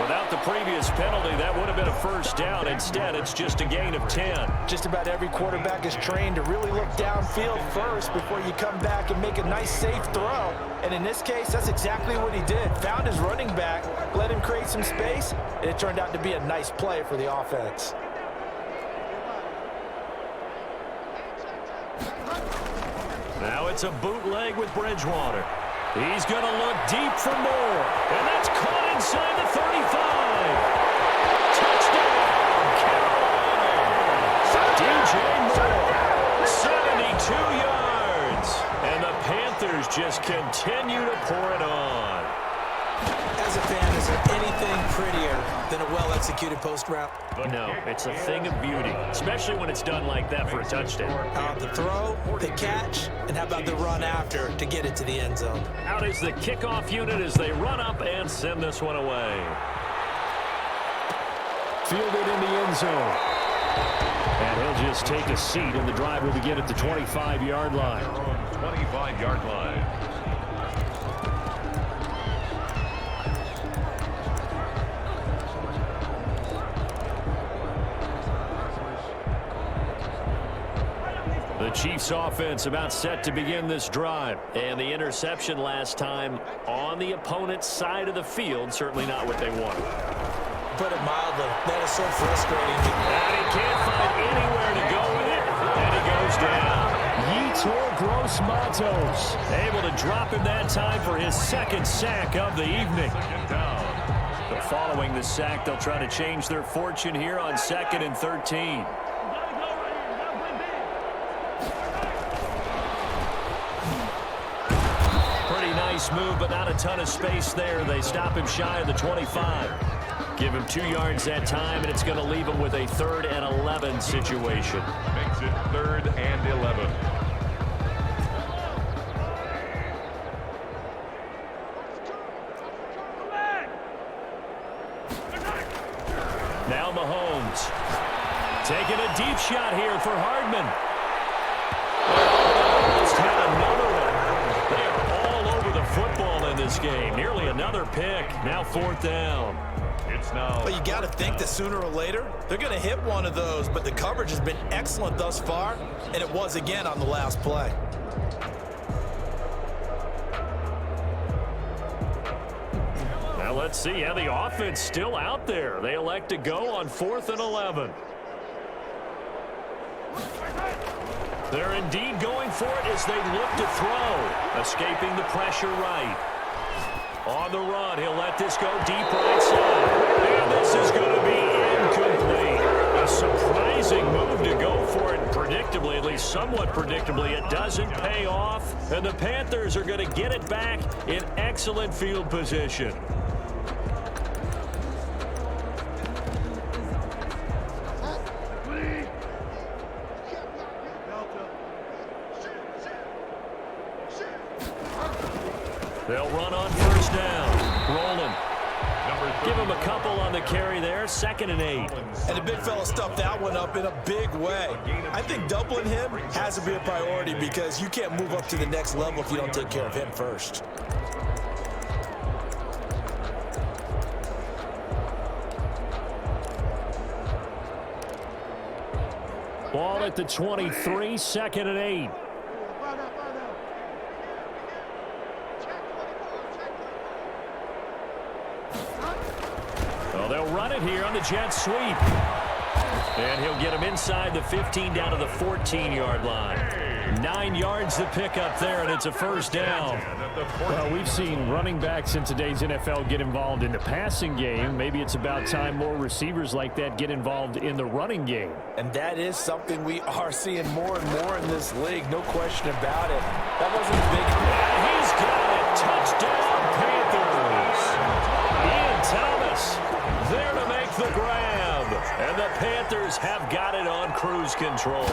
Without the previous penalty, that would have been a first down. Instead, it's just a gain of 10. Just about every quarterback is trained to really look downfield first before you come back and make a nice, safe throw. And in this case, that's exactly what he did. Found his running back, let him create some space, and it turned out to be a nice play for the offense. Now it's a bootleg with Bridgewater. He's going to look deep for more. And that's caught inside the 35. Touchdown, Carolina. DJ Moore, 72 yards. And the Panthers just continue to pour it on. As a fan, is there anything prettier than a well-executed post route? No, it's a thing of beauty, especially when it's done like that for a touchdown. How about the throw, the catch, and how about the run after to get it to the end zone? Out is the kickoff unit as they run up and send this one away. Fielded in the end zone. And he'll just take a seat, and the drive will begin at the 25-yard line. 25-yard line. The Chiefs offense about set to begin this drive. And the interception last time on the opponent's side of the field, certainly not what they wanted. Put it mildly, that is so frustrating. And he can't find anywhere to go with it, and he goes down. Yetur Gross-Matos able to drop him that time for his 2nd sack of the evening. But following the sack, they'll try to change their fortune here on 2nd and 13. Nice move, but not a ton of space there. They stop him shy of the 25. Give him 2 yards that time, and it's going to leave him with a 3rd and 11 situation. Makes it 3rd and 11. Now Mahomes. Taking a deep shot here for Hardman. Almost had another one. They are all over the football in this game. Nearly another pick. Now 4th down. But you got to think that sooner or later, they're going to hit one of those. But the coverage has been excellent thus far, and it was again on the last play. Now let's see how the offense still out there. They elect to go on 4th and 11. They're indeed going for it as they look to throw. Escaping the pressure right. On the run, he'll let this go deep right side. And this is going to be incomplete. A surprising move to go for it. Predictably, at least somewhat predictably, it doesn't pay off. And the Panthers are going to get it back in excellent field position. They'll run on 1st down. Rolling. Give him a couple on the carry there. 2nd and 8. And the big fella stuffed that one up in a big way. I think doubling him has to be a priority because you can't move up to the next level if you don't take care of him first. Ball at the 23, 2nd and 8. Well, they'll run it here on the jet sweep. And he'll get him inside the 15 down to the 14-yard line. 9 yards to pick up there, and it's a 1st down. Well, we've seen running backs in today's NFL get involved in the passing game. Maybe it's about time more receivers like that get involved in the running game. And that is something we are seeing more and more in this league. No question about it. That wasn't a big... He's got it. Touchdown, Panthers. Ian Thomas there to make the grab. And the Panthers have got it on cruise control.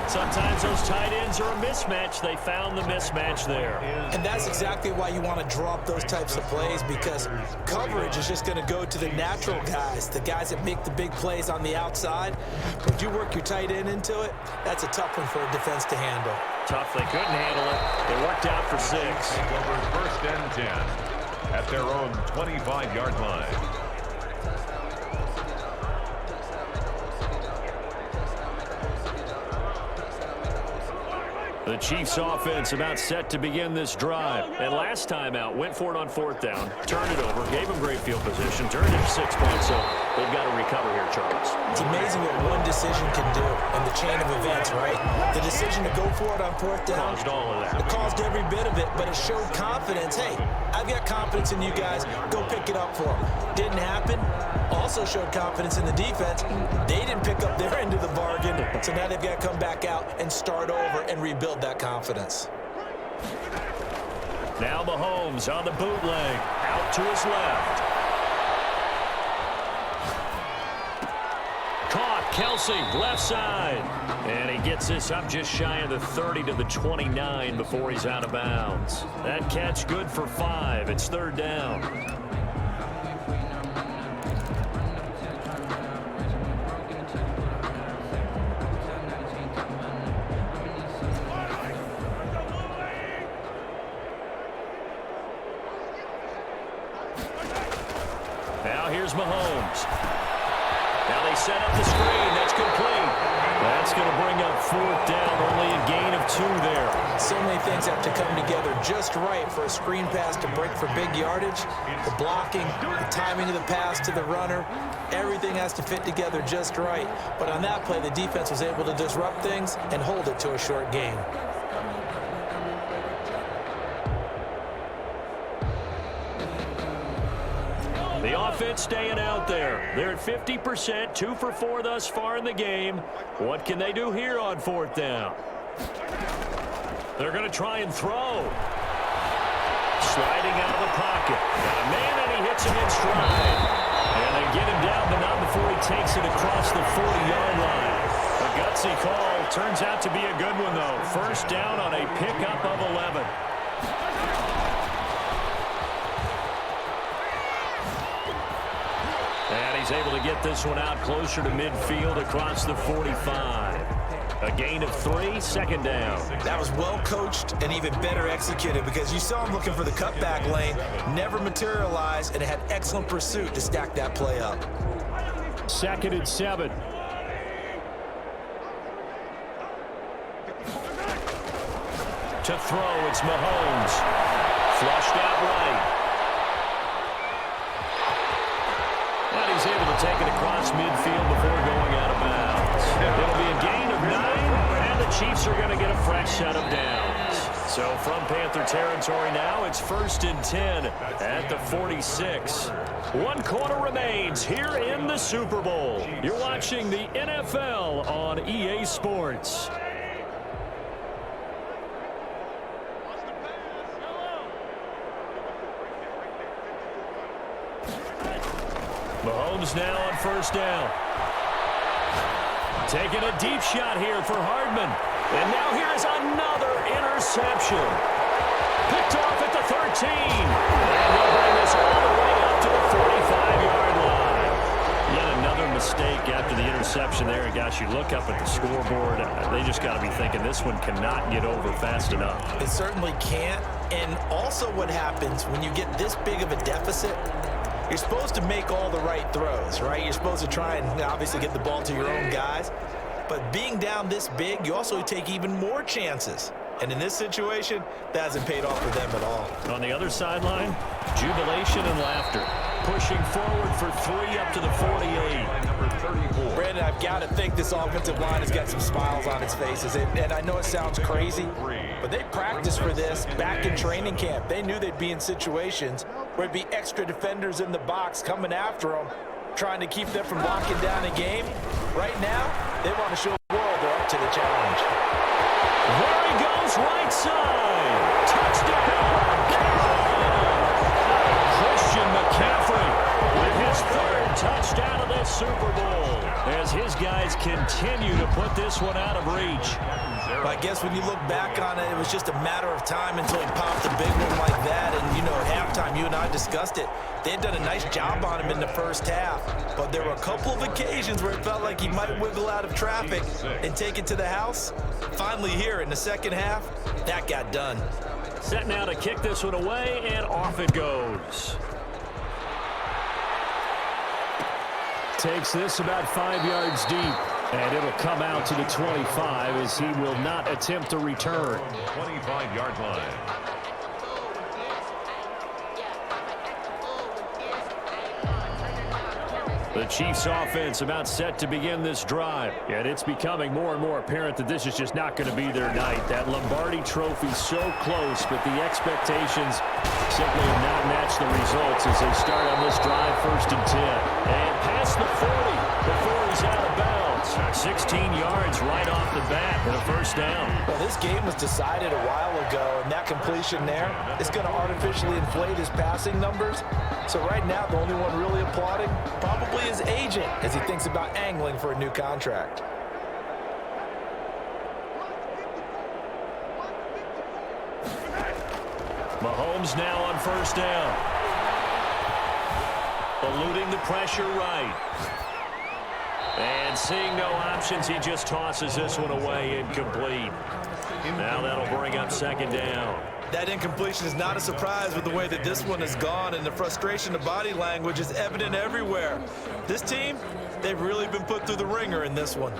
Sometimes those tight ends are a mismatch. They found the mismatch there. And that's exactly why you want to drop those types of plays, because coverage is just going to go to the natural guys, the guys that make the big plays on the outside. But you work your tight end into it, that's a tough one for a defense to handle. Tough. They couldn't handle it. It worked out for 6. Over 1st and 10 at their own 25-yard line. The Chiefs offense about set to begin this drive. And last time out, went for it on 4th down, turned it over, gave them great field position, turned it 6 points, so they've got to recover here, Charles. It's amazing what one decision can do in the chain of events, right? The decision to go for it on 4th down. Caused all of that. It caused every bit of it, but it showed confidence. Hey, I've got confidence in you guys. Go pick it up for them. Didn't happen. Also showed confidence in the defense. They didn't pick up their end of the bargain, so now they've got to come back out and start over and rebuild that confidence. Now Mahomes on the bootleg, out to his left. Caught, Kelsey, left side. And he gets this up just shy of the 30 to the 29 before he's out of bounds. That catch good for 5. It's 3rd down. Now here's Mahomes. Now they set up the screen. That's complete. That's going to bring up 4th down. Only a gain of 2 there. So many things have to come together just right for a screen pass to break for big yardage. The blocking, the timing of the pass to the runner, everything has to fit together just right. But on that play, the defense was able to disrupt things and hold it to a short gain. The offense staying out there. They're at 50%, 2 for 4 thus far in the game. What can they do here on 4th down? They're going to try and throw. Sliding out of the pocket. Got a man, and he hits him in stride. And they get him down, but not before he takes it across the 40-yard line. A gutsy call. Turns out to be a good one, though. First down on a pickup of 11. And he's able to get this one out closer to midfield across the 45. A gain of 3, second down. That was well coached and even better executed because you saw him looking for the cutback lane, never materialized, and had excellent pursuit to stack that play up. 2nd and 7. To throw, it's Mahomes. Flushed out right. And he's able to take it across midfield before going out of bounds. It'll be a gain of 9, and the Chiefs are going to get a fresh set of downs. So from Panther territory now, it's 1st and 10 at the 46. 1 quarter remains here in the Super Bowl. You're watching the NFL on EA Sports. Mahomes now on 1st down. Taking a deep shot here for Hardman. And now here's another interception. Picked off at the 13. And they'll bring this all the way up to the 45-yard line. Yet another mistake after the interception there. And gosh, you look up at the scoreboard. They just got to be thinking this one cannot get over fast enough. It certainly can't. And also what happens when you get this big of a deficit, you're supposed to make all the right throws, right? You're supposed to try and obviously get the ball to your own guys. But being down this big, you also take even more chances. And in this situation, that hasn't paid off for them at all. On the other sideline, jubilation and laughter. Pushing forward for 3 up to the 48. Number 34. Brandon, I've got to think this offensive line has got some smiles on its faces. And I know it sounds crazy, but they practiced for this back in training camp. They knew they'd be in situations where it'd be extra defenders in the box coming after them, trying to keep them from locking down a game. Right now, they want to show the world they're up to the challenge. There he goes, right side. Touchdown, Carolina. Christian McCaffrey with his 3rd touchdown of this Super Bowl as his guys continue to put this one out of reach. I guess when you look back on it, it was just a matter of time until he popped a big one like that. And, you know, at halftime, you and I discussed it. They had done a nice job on him in the first half. But there were a couple of occasions where it felt like he might wiggle out of traffic and take it to the house. Finally here in the second half, that got done. Set now to kick this one away, and off it goes. Takes this about 5 yards deep. And it'll come out to the 25 as he will not attempt to return. 25-yard line. The Chiefs offense about set to begin this drive. And it's becoming more and more apparent that this is just not going to be their night. That Lombardi trophy so close, but the expectations simply have not matched the results as they start on this drive 1st and 10. And past the 40 before he's out of bounds. 16 yards right off the bat and a 1st down. Well, this game was decided a while ago, and that completion there is going to artificially inflate his passing numbers. So right now, the only one really applauding probably his agent as he thinks about angling for a new contract. Mahomes now on 1st down. Eluding the pressure right. And seeing no options, he just tosses this one away incomplete. Now that'll bring up 2nd down. That incompletion is not a surprise with the way that this one has gone, and the frustration of body language is evident everywhere. This team, they've really been put through the ringer in this one.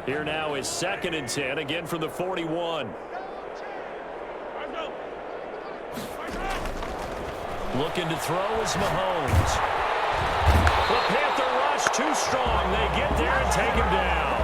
Here now is 2nd and 10, again from the 41. Looking to throw is Mahomes. The Panther rush too strong. They get there and take him down.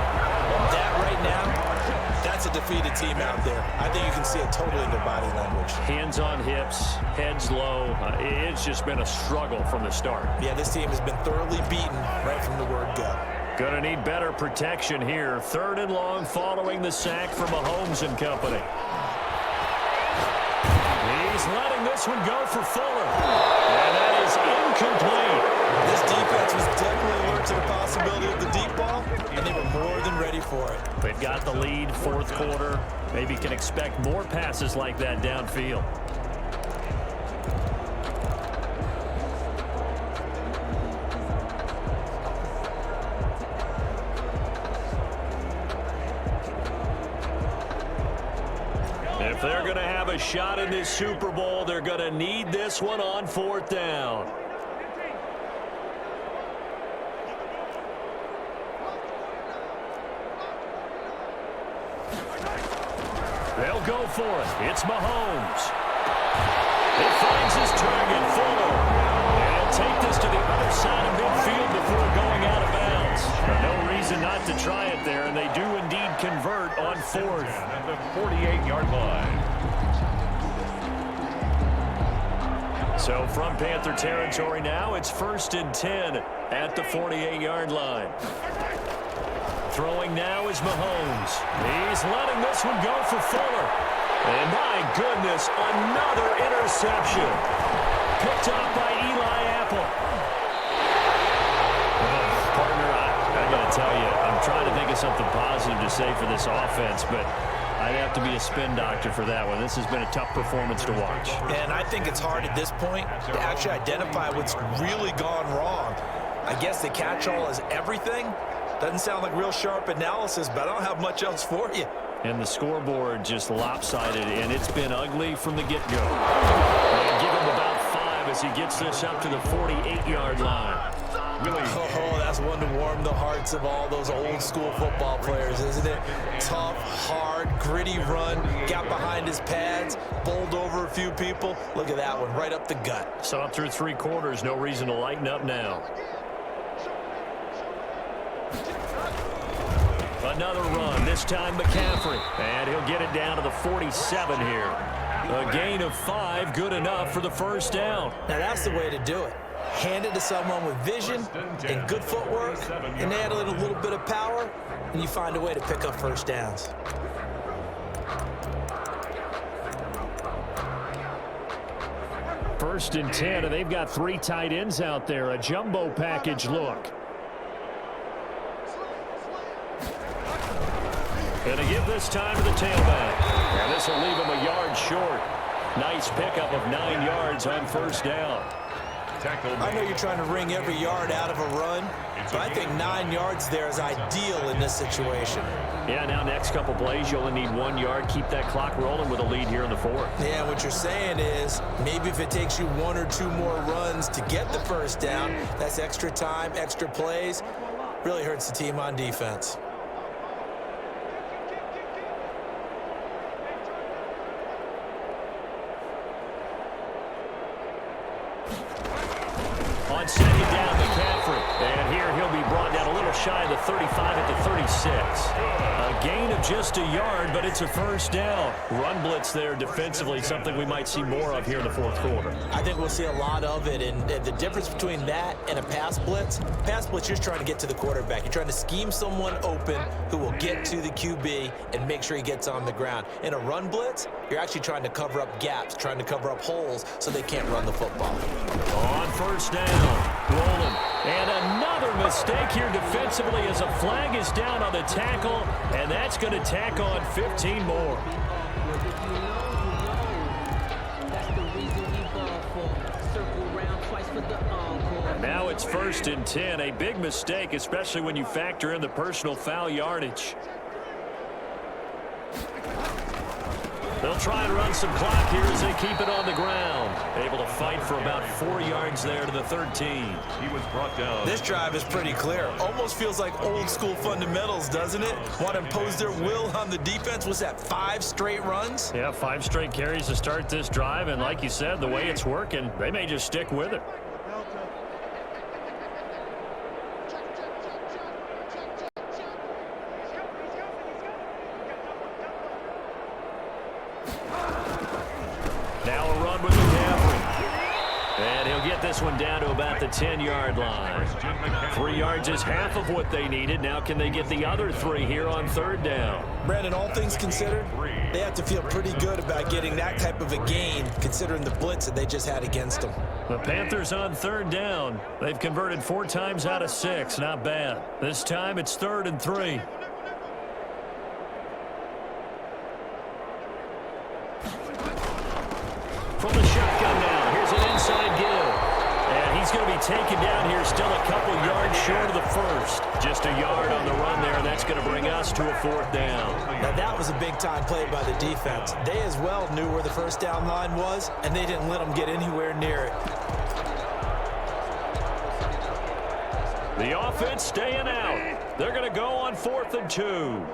That right now, that's a defeated team out there. I think you can see it totally in their body language. Hands on hips, heads low. It's just been a struggle from the start. Yeah, this team has been thoroughly beaten right from the word go. Gonna need better protection here. 3rd and long following the sack from Mahomes and company. He's letting this this one go for Fuller. And that is incomplete. This defense was definitely alert to the possibility of the deep ball, and they were more than ready for it. They've got the lead, fourth quarter. Maybe can expect more passes like that downfield. If they're going to have a shot in this Super Bowl, they're going to need this one on fourth down. They'll go for it. It's Mahomes. He finds his target, Fuller. And take this to the other side of midfield before going out of bounds. No reason not to try it there, and they do indeed convert on fourth. At the 48-yard line. So from Panther territory now, it's 1st and 10 at the 48-yard line. Throwing now is Mahomes. He's letting this one go for Fuller. And my goodness, another interception. Picked off by Eli Apple. Partner, I got to tell you, I'm trying to think of something positive to say for this offense, but I'd have to be a spin doctor for that one. This has been a tough performance to watch. And I think it's hard at this point to actually identify what's really gone wrong. I guess the catch-all is everything. Doesn't sound like real sharp analysis, but I don't have much else for you. And the scoreboard just lopsided, and it's been ugly from the get-go. And give him about 5 as he gets this up to the 48-yard line. Oh, that's one to warm the hearts of all those old-school football players, isn't it? Tough, hard, gritty run, got behind his pads, bowled over a few people. Look at that one, right up the gut. Saw through 3 quarters, no reason to lighten up now. Another run, this time McCaffrey. And he'll get it down to the 47 here. A gain of 5, good enough for the first down. Now that's the way to do it. Hand it to someone with vision and good footwork, and add a little bit of power, and you find a way to pick up first downs. First and 10, and they've got 3 tight ends out there. A jumbo package look. And to give this time to the tailback. And this will leave him a yard short. Nice pickup of 9 yards on first down. I know you're trying to wring every yard out of a run, but I think 9 yards there is ideal in this situation. Yeah, now next couple plays, you only need 1 yard. Keep that clock rolling with a lead here in the 4th. Yeah, what you're saying is maybe if it takes you 1 or 2 more runs to get the first down, that's extra time, extra plays. Really hurts the team on defense. On second down, McCaffrey. And here he'll be brought down a little shy of the 35 at the 36. A gain of just a yard, but it's a first down. Run blitz there defensively, something we might see more of here in the 4th quarter. I think we'll see a lot of it, and the difference between that and a pass blitz, you're just trying to get to the quarterback. You're trying to scheme someone open who will get to the QB and make sure he gets on the ground. In a run blitz, you're actually trying to cover up gaps, trying to cover up holes so they can't run the football. On first down, rolling. And another mistake here defensively as a flag is down on the tackle, and that's going to tack on 15 more. Now it's 1st and 10, a big mistake, especially when you factor in the personal foul yardage. They'll try and run some clock here as they keep it on the ground. Able to fight for about 4 yards there to the 13. He was brought down. This drive is pretty clear. Almost feels like old school fundamentals, doesn't it? Want to impose their will on the defense. Was that 5 straight runs? Yeah, 5 straight carries to start this drive. And like you said, the way it's working, they may just stick with it. Now a run with McCaffrey. And he'll get this one down to about the 10-yard line. 3 yards is half of what they needed. Now can they get the other 3 here on third down? Brandon, all things considered, they have to feel pretty good about getting that type of a gain, considering the blitz that they just had against them. The Panthers on third down. They've converted 4 times out of 6. Not bad. This time it's 3rd and 3. From the shotgun now, here's an inside give. And he's going to be taken down here, still a couple yards short of the first. Just a yard on the run there, and that's going to bring us to a 4th down. Now that was a big-time play by the defense. They as well knew where the first down line was, and they didn't let them get anywhere near it. The offense staying out. They're going to go on 4th and 2.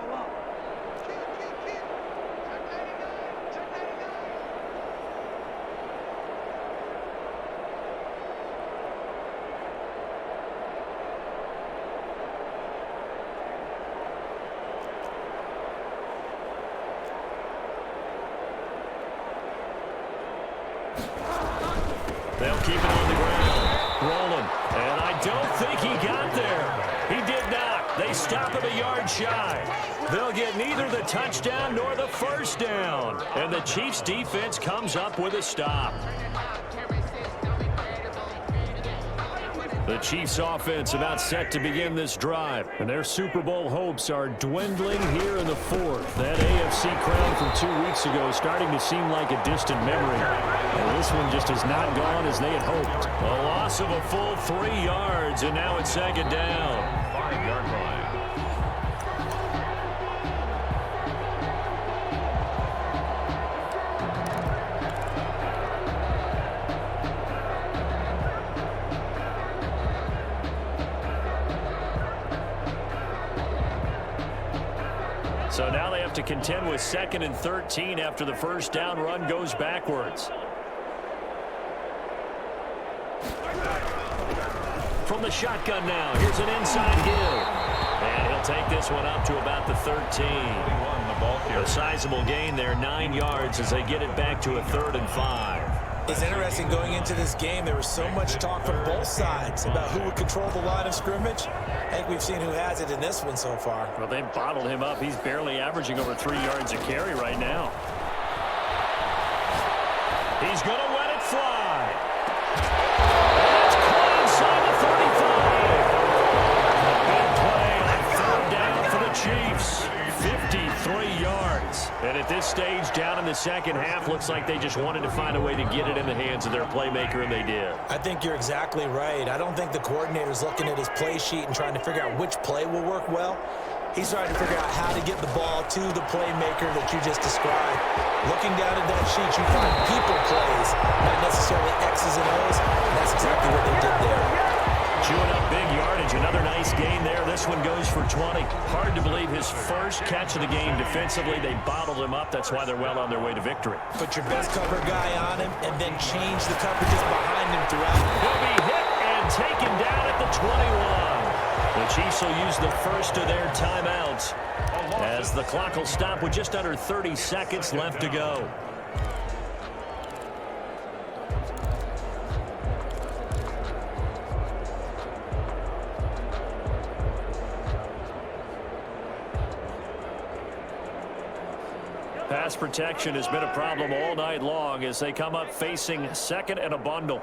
They'll keep it on the ground. Rolling. And I don't think he got there. He did not. They stop him a yard shy. They'll get neither the touchdown nor the first down. And the Chiefs defense comes up with a stop. The Chiefs offense about set to begin this drive. And their Super Bowl hopes are dwindling here in the 4th. That AFC crown from 2 weeks ago is starting to seem like a distant memory. And this one just has not gone as they had hoped. A loss of a full 3 yards, and now it's 2nd down. 5-yard line. So now they have to contend with 2nd and 13 after the first down run goes backwards. From the shotgun now, here's an inside give. And he'll take this one up to about the 13. A sizable gain there, 9 yards as they get it back to a 3rd and 5. It's interesting going into this game. There was so much talk from both sides about who would control the line of scrimmage. I think we've seen who has it in this one so far. Well, they've bottled him up. He's barely averaging over 3 yards a carry right now. He's going to let it fly. And it's caught inside the 35. A big play on 3rd down for the Chiefs. 53 yards. And at this stage, down in the second half, looks like they just wanted to find a way to get it in the hands of their playmaker, and they did. I think you're exactly right. I don't think the coordinator's looking at his play sheet and trying to figure out which play will work well. He's trying to figure out how to get the ball to the playmaker that you just described. Looking down at that sheet, you find people plays, not necessarily X's and O's, and that's exactly what they did there. Chewing up big yardage, another nice gain there. This one goes for 20. Hard to believe his first catch of the game defensively. They bottled him up. That's why they're well on their way to victory. Put your best cover guy on him and then change the coverages behind him throughout. He'll be hit and taken down at the 21. The Chiefs will use the first of their timeouts as the clock will stop with just under 30 seconds left to go. Pass protection has been a problem all night long as they come up facing 2nd and a bundle.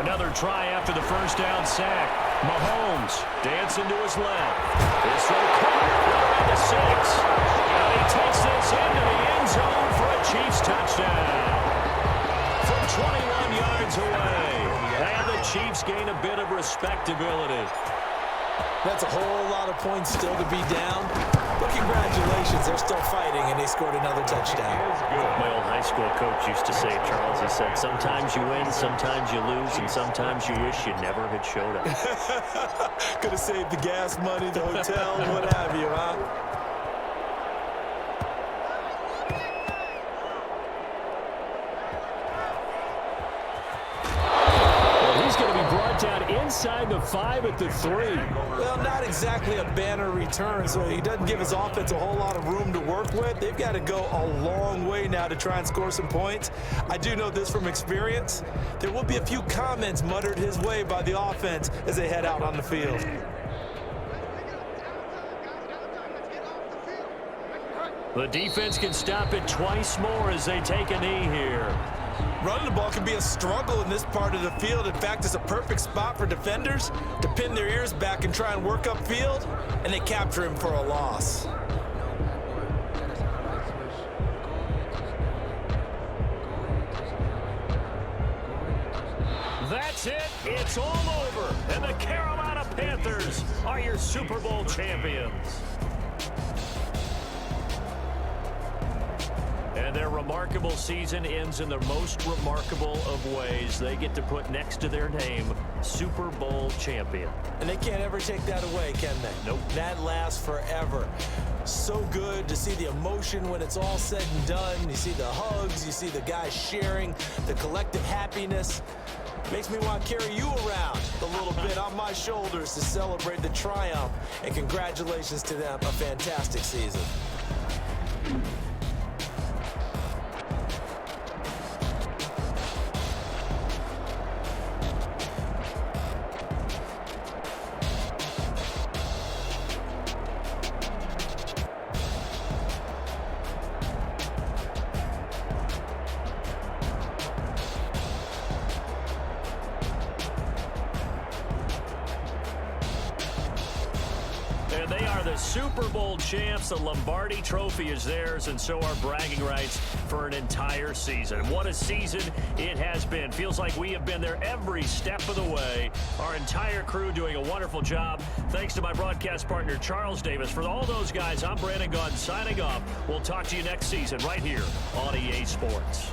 Another try after the first down sack. Mahomes dancing to his left. This will come at the 6. And he takes this into the end zone for a Chiefs touchdown. From 21 yards away. And the Chiefs gain a bit of respectability. That's a whole lot of points still to be down. But congratulations, they're still fighting, and they scored another touchdown. My old high school coach used to say, Charles, he said, sometimes you win, sometimes you lose, and sometimes you wish you never had showed up. Could have saved the gas money, the hotel, what have you, huh? inside the 5 at the 3. Well, not exactly a banner return, so he doesn't give his offense a whole lot of room to work with. They've got to go a long way now to try and score some points. I do know this from experience. There will be a few comments muttered his way by the offense as they head out on the field. The defense can stop it twice more as they take a knee here. Running the ball can be a struggle in this part of the field. In fact, it's a perfect spot for defenders to pin their ears back and try and work upfield, and they capture him for a loss. That's it. It's all over. And the Carolina Panthers are your Super Bowl champions. And their remarkable season ends in the most remarkable of ways. They get to put next to their name, Super Bowl champion. And they can't ever take that away, can they? Nope. That lasts forever. So good to see the emotion when it's all said and done. You see the hugs, you see the guys sharing, the collective happiness. Makes me want to carry you around a little bit on my shoulders to celebrate the triumph. And congratulations to them, a fantastic season. And they are the Super Bowl champs. The Lombardi Trophy is theirs, and so are bragging rights for an entire season. What a season it has been. Feels like we have been there every step of the way. Our entire crew doing a wonderful job. Thanks to my broadcast partner, Charles Davis. For all those guys, I'm Brandon Gaudin signing off. We'll talk to you next season right here on EA Sports.